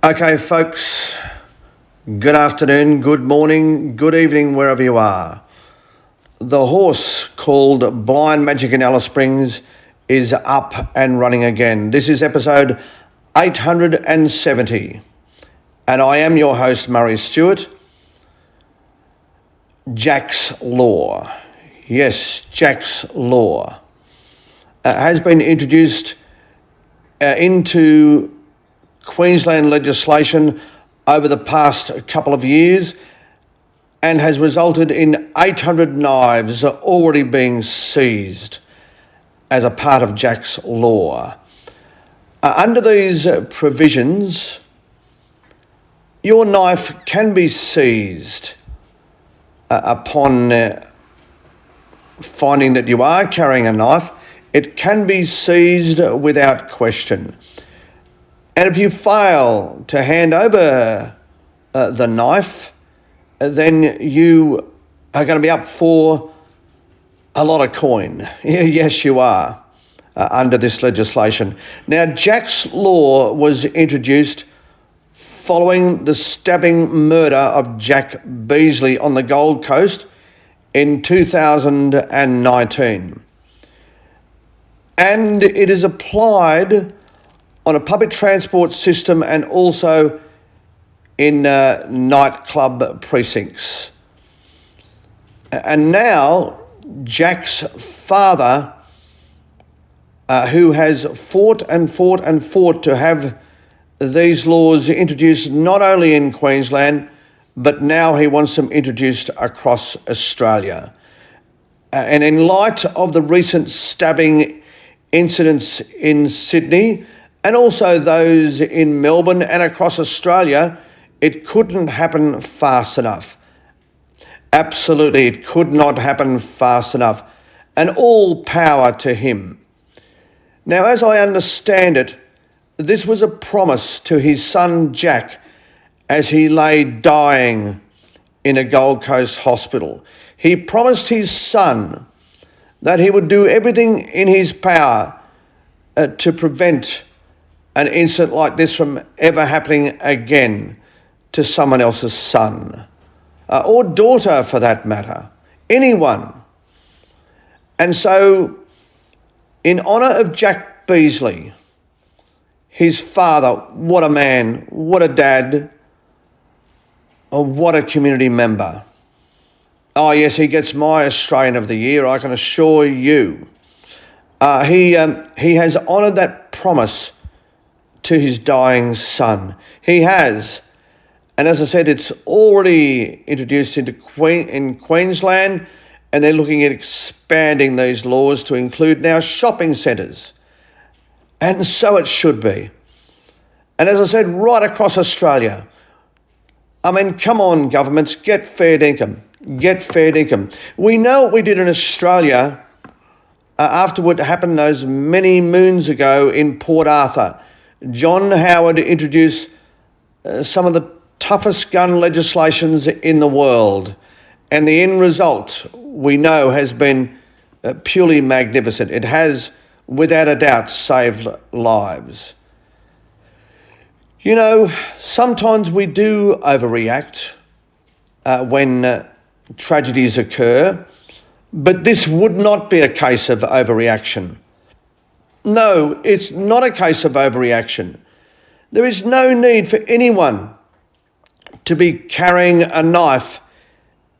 Okay, folks, good afternoon, good morning, good evening, wherever you are. The horse called Blind Magic in Alice Springs is up and running again. This is episode 870, and I am your host, Murray Stewart. Jack's Law. Yes, Jack's Law has been introduced into Queensland legislation over the past couple of years and has resulted in 800 knives already being seized as a part of Jack's Law. Under these provisions, your knife can be seized upon finding that you are carrying a knife. It can be seized without question. And if you fail to hand over the knife, then you are going to be up for a lot of coin. Yes, you are, under this legislation. Now, Jack's Law was introduced following the stabbing murder of Jack Beazley on the Gold Coast in 2019. And it is applied on a public transport system and also in nightclub precincts. And now Jack's father, who has fought to have these laws introduced not only in Queensland, but now he wants them introduced across Australia. And in light of the recent stabbing incidents in Sydney, and also those in Melbourne and across Australia, it couldn't happen fast enough. Absolutely, it could not happen fast enough. And all power to him. Now, as I understand it, this was a promise to his son Jack as he lay dying in a Gold Coast hospital. He promised his son that he would do everything in his power to prevent an incident like this from ever happening again to someone else's son or daughter, for that matter, anyone. And so, in honour of Jack Beazley, his father, what a man, what a dad, what a community member. Oh yes, he gets my Australian of the Year, I can assure you. He has honoured that promise to his dying son. He has. And as I said, it's already introduced in Queensland, and they're looking at expanding these laws to include now shopping centres. And so it should be. And as I said, right across Australia. I mean, come on, governments, get fair income. Get fair income. We know what we did in Australia after what happened those many moons ago in Port Arthur. John Howard introduced some of the toughest gun legislations in the world, and the end result, we know, has been purely magnificent. It has, without a doubt, saved lives. You know, sometimes we do overreact when tragedies occur, but this would not be a case of overreaction. No, it's not a case of overreaction. There is no need for anyone to be carrying a knife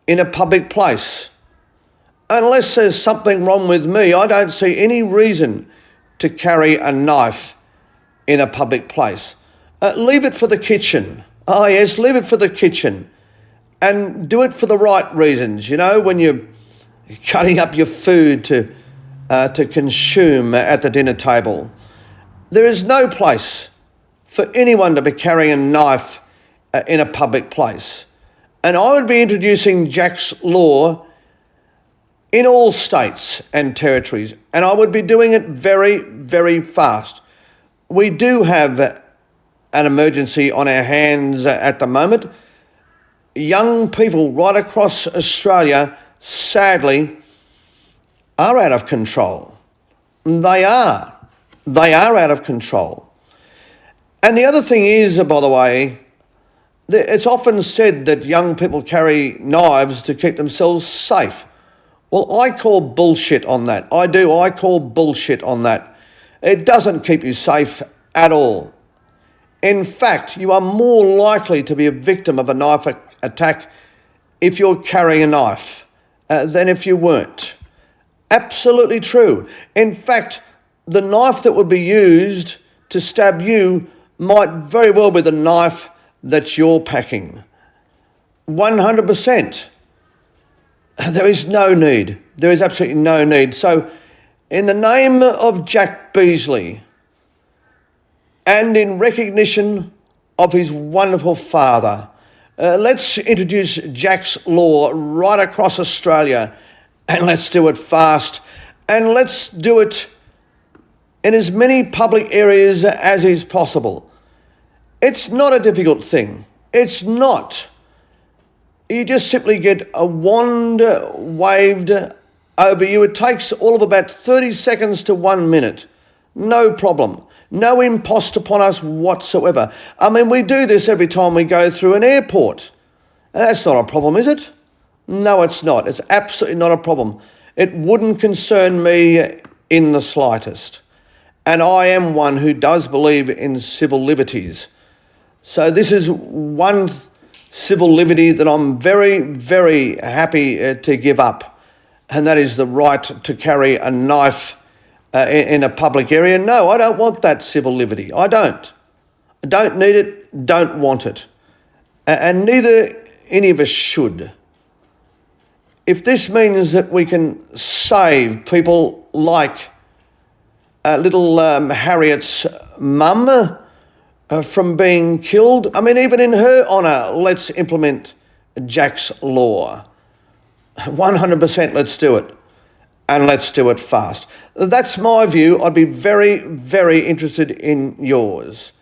in a public place. Unless there's something wrong with me, I don't see any reason to carry a knife in a public place. Leave it for the kitchen. Oh yes, leave it for the kitchen. And do it for the right reasons, you know, when you're cutting up your food to consume at the dinner table. There is no place for anyone to be carrying a knife in a public place. And I would be introducing Jack's Law in all states and territories, and I would be doing it very, very fast. We do have an emergency on our hands at the moment. Young people right across Australia, sadly, are out of control. They are out of control. And the other thing is, by the way, it's often said that young people carry knives to keep themselves safe. Well, I call bullshit on that. I call bullshit on that. It doesn't keep you safe at all. In fact, you are more likely to be a victim of a knife attack if you're carrying a knife than if you weren't. Absolutely true. In fact, the knife that would be used to stab you might very well be the knife that you're packing. 100%. There is no need. There is absolutely no need. So, in the name of Jack Beazley and in recognition of his wonderful father, let's introduce Jack's Law right across Australia, and let's do it fast, and let's do it in as many public areas as is possible. It's not a difficult thing. It's not. You just simply get a wand waved over you. It takes all of about 30 seconds to 1 minute. No problem. No impost upon us whatsoever. I mean, we do this every time we go through an airport. That's not a problem, is it? No, it's not. It's absolutely not a problem. It wouldn't concern me in the slightest. And I am one who does believe in civil liberties. So this is one civil liberty that I'm very, very happy to give up. And that is the right to carry a knife in a public area. No, I don't want that civil liberty. I don't. I don't need it, don't want it. And neither any of us should. If this means that we can save people like little Harriet's mum from being killed, I mean, even in her honour, let's implement Jack's Law. 100% let's do it. And let's do it fast. That's my view. I'd be very, very interested in yours.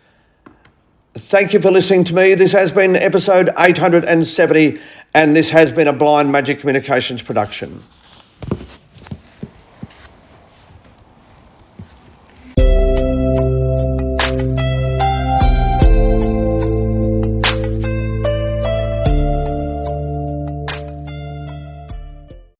Thank you for listening to me. This has been episode 870, and this has been a Blind Magic Communications production.